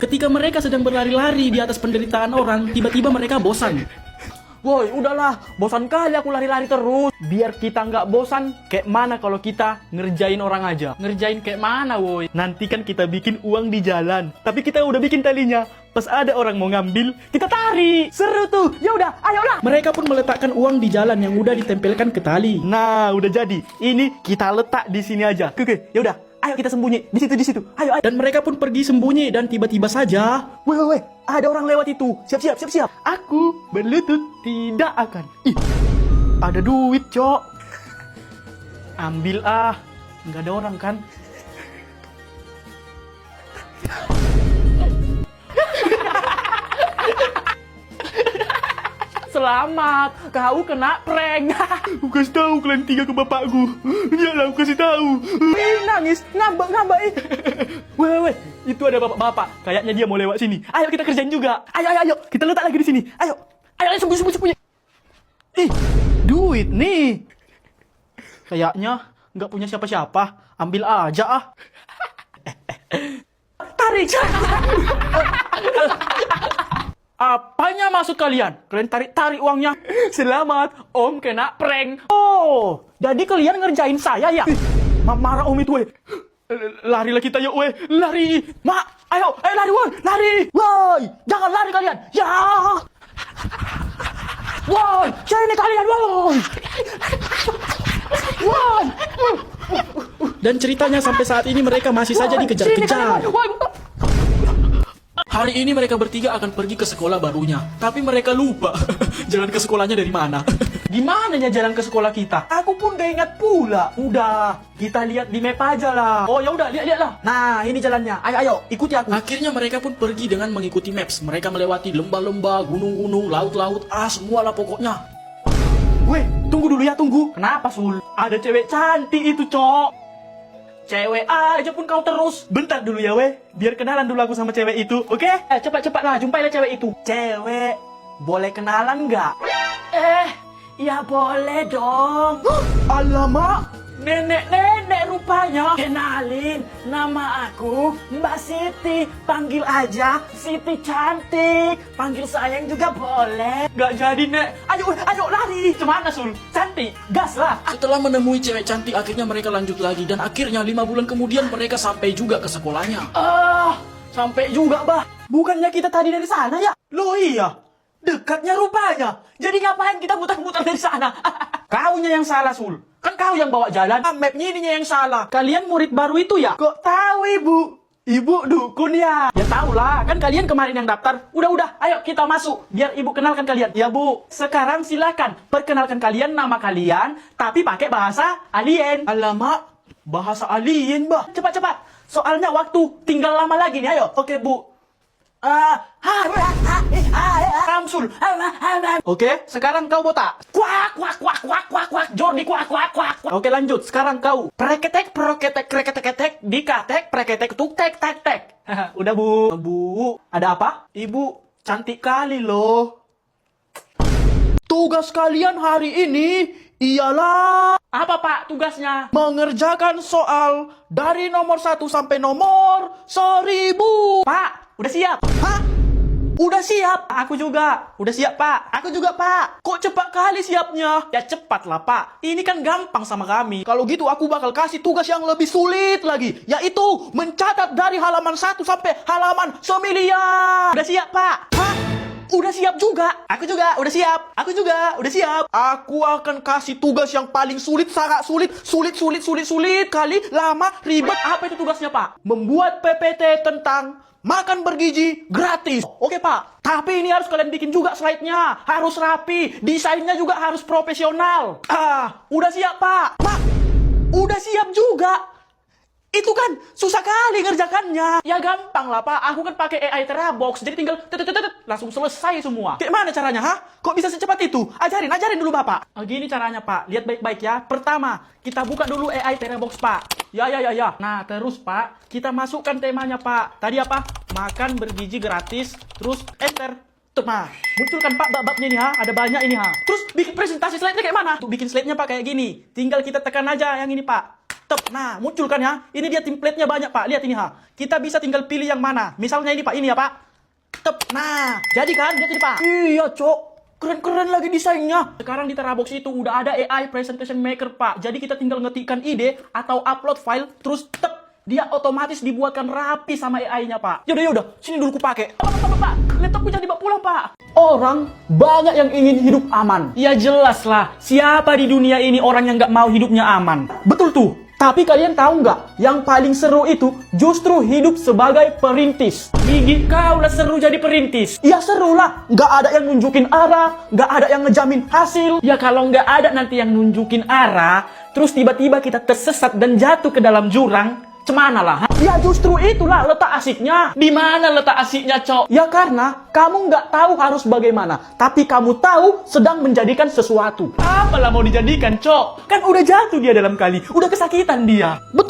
Ketika mereka sedang berlari-lari di atas penderitaan orang, tiba-tiba mereka bosan. Woi, udahlah, bosan kali aku lari-lari terus. Biar kita nggak bosan, kayak mana kalau kita ngerjain orang aja? Ngerjain kayak mana, woi? Nanti kan kita bikin uang di jalan, tapi kita udah bikin talinya. Pas ada orang mau ngambil, kita tarik. Seru tuh. Ya udah, ayolah. Mereka pun meletakkan uang di jalan yang udah ditempelkan ke tali. Nah, udah jadi. Ini kita letak di sini aja. Oke, ya udah. Ayo kita sembunyi di situ. Ayo. Dan mereka pun pergi sembunyi dan tiba-tiba saja, Woi, ada orang lewat itu. Siap. Aku berlutut tidak akan. Ih, ada duit, Cok. Ambil ah. nggak ada orang kan? Selamat, kau kena prank. Aku kasih tahu kalian tiga ke bapakku. Iyalah, aku kasih tahu. Nangis, ngambek. Weh, itu ada bapak-bapak. Kayaknya dia mau lewat sini. Ayo kita kerjain juga. Ayo, kita letak lagi di sini. Ayo, sembunyi. Ih, duit nih. Kayaknya nggak punya siapa-siapa. Ambil aja ah. Tarik. Apanya maksud kalian? Kalian tarik uangnya. Selamat, Om kena prank. Oh, jadi kalian ngerjain saya ya? Marah Om itu, weh. Larilah kita yuk, weh. Lari. Ayo lari, woi. Lari. Woi, jangan lari kalian. Ya. Woi, sini kalian, woi. Woi. Dan ceritanya sampai saat ini mereka masih saja dikejar-kejar. Hari ini mereka bertiga akan pergi ke sekolah barunya. Tapi mereka lupa jalan ke sekolahnya dari mana. Gimana ya jalan ke sekolah kita? Aku pun gak ingat pula. Udah, kita lihat di map aja lah. Oh ya udah, lihat lah. Nah, ini jalannya. Ayo, ikuti aku. Akhirnya mereka pun pergi dengan mengikuti maps. Mereka melewati lembah-lembah, gunung-gunung, laut-laut, semualah pokoknya. Weh, tunggu dulu ya, tunggu. Kenapa, Sul? Ada cewek cantik itu, Cok. Cewek aja pun kau terus. Bentar dulu ya, weh. Biar kenalan dulu aku sama cewek itu, oke? Cepat lah, jumpailah cewek itu. Cewek, boleh kenalan nggak? Ya boleh dong. Alamak, nenek rupanya. Kenalin, nama aku Mbak Siti. Panggil aja Siti cantik. Panggil sayang juga boleh. Gak jadi, Nek. Ayo lari. Cemana, Sul? Cantik, gas lah. Setelah menemui cewek cantik, akhirnya mereka lanjut lagi. Dan akhirnya 5 bulan kemudian mereka sampai juga ke sekolahnya. Sampai juga, Bah. Bukannya kita tadi dari sana ya? Loh iya, dekatnya rupanya. Jadi ngapain kita muter-muter dari sana? Kaunya yang salah, Sul. Kan kau yang bawa jalan. Mapnya ininya yang salah. Kalian murid baru itu ya? Kok tahu, Ibu? Ibu dukun ya? Ya tahu lah, kan kalian kemarin yang daftar. Udah, ayo kita masuk. Biar Ibu kenalkan kalian. Ya, Bu. Sekarang silakan perkenalkan kalian nama kalian, tapi pakai bahasa alien. Alamak, bahasa alien, Bah. Cepat. Soalnya waktu tinggal lama lagi nih, ayo. Oke, Bu. Ramsul. Oke, sekarang kau botak. Kuak. Jordi kuak. Oke, lanjut. Sekarang kau. Preketek, dikatek, preketek, tuk, tek. Udah, Bu. Bu, ada apa? Ibu, cantik kali loh. Tugas kalian hari ini ialah... Apa, Pak, tugasnya? Mengerjakan soal dari nomor 1 sampai nomor 1000. Pak, udah siap? Hah? Udah siap? Aku juga. Udah siap, Pak. Aku juga, Pak. Kok cepat kali siapnya? Ya cepat lah, Pak. Ini kan gampang sama kami. Kalau gitu aku bakal kasih tugas yang lebih sulit lagi. Yaitu mencatat dari halaman 1 sampai halaman 9. Udah siap, Pak? Hah? Udah siap juga. Aku juga udah siap. Aku juga udah siap. Aku akan kasih tugas yang paling sulit, sangat sulit kali, lama, ribet. Apa itu tugasnya, Pak? Membuat PPT tentang makan bergizi gratis. Oke, Pak. Tapi ini harus kalian bikin juga slide-nya. Harus rapi. Desainnya juga harus profesional. Udah siap, Pak. Pak, udah siap juga. Itu kan susah kali ngerjakannya. Ya gampang lah, Pak. Aku kan pakai AI Terabox. Jadi tinggal langsung selesai semua. Kayak mana caranya, ha? Kok bisa secepat itu? Ajarin dulu, Bapak. Gini caranya, Pak. Lihat baik-baik ya. Pertama, kita buka dulu AI Terabox, Pak. Ya. Nah, terus, Pak, kita masukkan temanya, Pak. Tadi apa? Makan bergizi gratis. Terus enter. Tuh, nah, muncul kan, Pak, bab-babnya ini, ha? Ada banyak ini, ha? Terus bikin presentasi slide-nya kayak mana? Tuh, bikin slide-nya, Pak, kayak gini. Tinggal kita tekan aja yang ini, Pak. Tep. Nah, muncul kan ya. Ini dia template-nya banyak, Pak. Lihat ini, ha. Kita bisa tinggal pilih yang mana. Misalnya ini, Pak. Ini ya, Pak. Tep. Nah, jadi kan? Lihat ini, Pak. Iya, Cok. Keren-keren lagi desainnya. Sekarang di Terabox itu udah ada AI Presentation Maker, Pak. Jadi kita tinggal ngetikkan ide atau upload file, terus tep, dia otomatis dibuatkan rapi sama AI-nya, Pak. Yaudah, sini dulu ku pakai. Pak, laptopku jadi bawa pulang, Pak. Orang banyak yang ingin hidup aman. Ya jelas lah, siapa di dunia ini orang yang nggak mau hidupnya aman? Betul tuh. Tapi kalian tahu nggak, yang paling seru itu justru hidup sebagai perintis. Gigi kau lah seru jadi perintis. Ya seru lah, nggak ada yang nunjukin arah, nggak ada yang ngejamin hasil. Ya kalau nggak ada nanti yang nunjukin arah, terus tiba-tiba kita tersesat dan jatuh ke dalam jurang, cemana lah? Ya justru itulah letak asiknya. Di mana letak asiknya, Cok? Ya karena kamu nggak tahu harus bagaimana, tapi kamu tahu sedang menjadikan sesuatu. Apalah mau dijadikan, Cok? Kan udah jatuh dia dalam kali, udah kesakitan dia. Betul.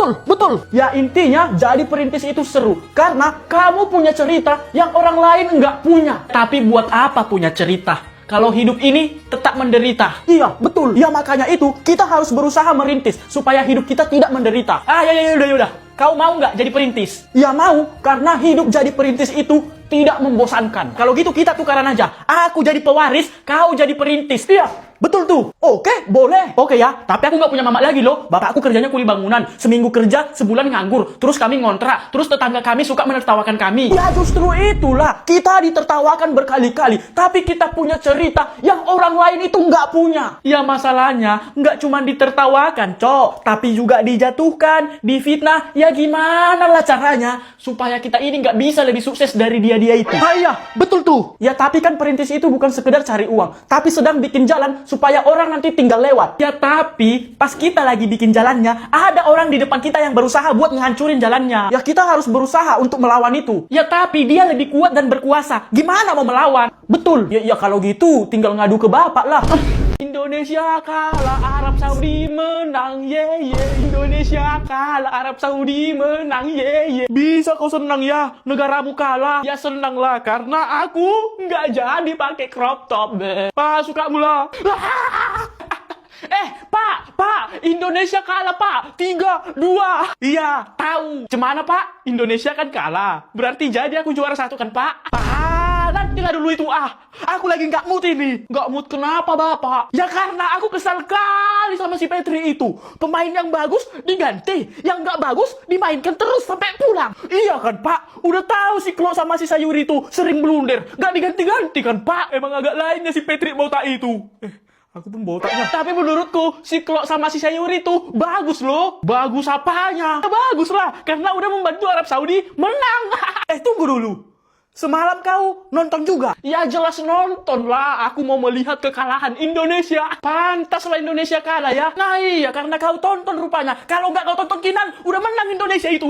Ya intinya jadi perintis itu seru karena kamu punya cerita yang orang lain nggak punya. Tapi buat apa punya cerita kalau hidup ini tetap menderita? Iya, betul. Ya makanya itu kita harus berusaha merintis supaya hidup kita tidak menderita. Yaudah. Kau mau nggak jadi perintis? Ya mau, karena hidup jadi perintis itu tidak membosankan. Kalau gitu kita tukaran aja. Aku jadi pewaris, kau jadi perintis. Iya, betul tuh. Oke, boleh. Oke ya, tapi aku nggak punya mama lagi loh. Bapakku kerjanya kuli bangunan. Seminggu kerja, sebulan nganggur. Terus kami ngontrak. Terus tetangga kami suka menertawakan kami. Ya justru itulah. Kita ditertawakan berkali-kali. Tapi kita punya cerita yang orang lain itu nggak punya. Ya masalahnya, nggak cuma ditertawakan, Cok. Tapi juga dijatuhkan, difitnah. Ya gimana lah caranya supaya kita ini nggak bisa lebih sukses dari dia itu. Iya, betul tuh. Ya tapi kan perintis itu bukan sekedar cari uang, tapi sedang bikin jalan supaya orang nanti tinggal lewat. Ya tapi pas kita lagi bikin jalannya, ada orang di depan kita yang berusaha buat ngehancurin jalannya. Ya kita harus berusaha untuk melawan itu. Ya tapi dia lebih kuat dan berkuasa. Gimana mau melawan? Betul. Ya kalau gitu tinggal ngadu ke bapak lah. Indonesia kalah, Arab Saudi menang, ye. Indonesia kalah, Arab Saudi menang, ye. Bisa kau senang ya, negaramu kalah. Ya senang lah, karena aku nggak jadi pakai crop top, be. Pak, suka mula. Pak, Indonesia kalah, Pak. 3-2. Iya, tahu. Cemana, Pak? Indonesia kan kalah. Berarti jadi aku juara 1 kan, Pak? Nanti lah dulu itu, aku lagi nggak mood ini. Nggak mood kenapa, Bapak? Ya karena aku kesal kali sama si Petri itu. Pemain yang bagus diganti, yang nggak bagus dimainkan terus sampai pulang. Iya kan, Pak? Udah tahu si Klo sama si Sayuri itu sering blunder. Nggak diganti-ganti kan, Pak? Emang agak lainnya si Petri botak itu. Aku pun botaknya. Tapi menurutku, si Klo sama si Sayuri itu bagus loh. Bagus apanya? Bagus lah, karena udah membantu Arab Saudi menang. Tunggu dulu. Semalam kau nonton juga? Ya jelas nonton lah. Aku mau melihat kekalahan Indonesia. Pantaslah Indonesia kalah ya. Nah iya, karena kau tonton rupanya. Kalau nggak kau tonton Kinan, udah menang Indonesia itu.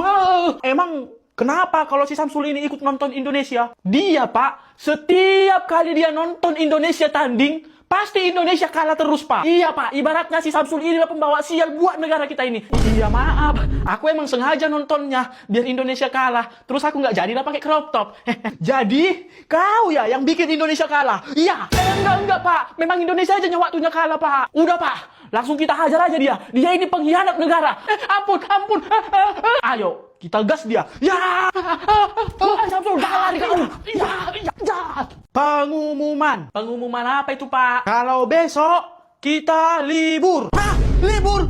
Emang kenapa kalau si Samsul ini ikut nonton Indonesia? Dia, Pak, setiap kali dia nonton Indonesia tanding, pasti Indonesia kalah terus, Pak. Iya, Pak. Ibaratnya si Samsul ini pembawa sial buat negara kita ini. Iya, maaf. Aku emang sengaja nontonnya biar Indonesia kalah. Terus aku nggak jadilah pakai crop top. Jadi, kau ya yang bikin Indonesia kalah? Iya. Enggak, Pak. Memang Indonesia aja yang waktunya kalah, Pak. Udah, Pak. Langsung kita hajar aja dia. Dia ini pengkhianat negara. Ampun. Ayo, kita gas dia. Ya. Samsul, jangan lari kau. Ya. Pengumuman apa itu, Pak? Kalau besok kita libur. Libur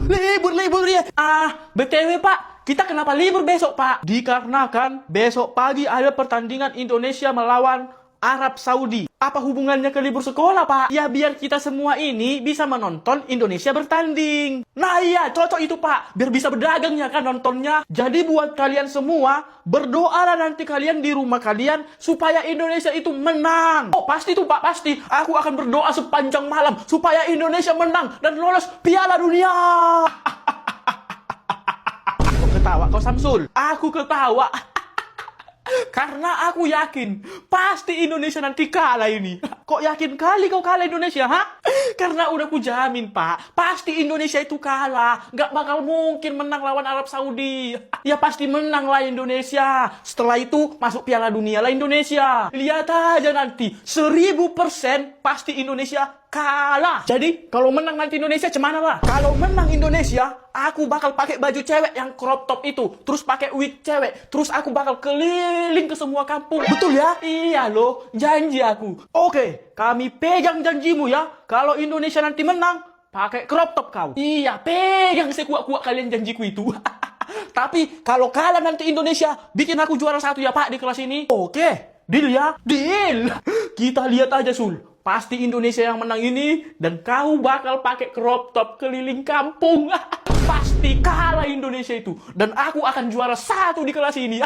ya. BTW, Pak, kita kenapa libur besok, Pak? Dikarenakan besok pagi ada pertandingan Indonesia melawan Arab Saudi. Apa hubungannya ke libur sekolah, Pak? Ya biar kita semua ini bisa menonton Indonesia bertanding. Nah iya, cocok itu, Pak. Biar bisa berdagang ya kan nontonnya. Jadi buat kalian semua, berdoalah nanti kalian di rumah kalian supaya Indonesia itu menang. Oh pasti tuh, Pak, pasti. Aku akan berdoa sepanjang malam supaya Indonesia menang dan lolos Piala Dunia. Aku ketawa kau, Samsul. Aku ketawa. Karena aku yakin pasti Indonesia nanti kalah ini. Kok yakin kali kau kalah Indonesia, ha? Karena udah ku jamin, Pak, pasti Indonesia itu kalah. Nggak bakal mungkin menang lawan Arab Saudi. Ya pasti menang lah Indonesia. Setelah itu masuk Piala Dunia lah Indonesia. Lihat aja nanti, 1000% pasti Indonesia kalah. Jadi kalau menang nanti Indonesia cemana lah? Kalau menang Indonesia, aku bakal pakai baju cewek yang crop top itu, terus pakai wig cewek, terus aku bakal keliling ke semua kampung. Betul ya? Iya loh, janji aku. Oke, kami pegang janjimu ya. Kalau Indonesia nanti menang, pakai crop top kau. Iya, pegang sekuat-kuat kalian janjiku itu. Tapi kalau kalah nanti Indonesia, bikin aku juara 1 ya Pak di kelas ini. Oke, deal ya? Deal. Kita lihat aja Sul. Pasti Indonesia yang menang ini dan kau bakal pakai crop top keliling kampung. Pasti kalah Indonesia itu dan aku akan juara 1 di kelas ini.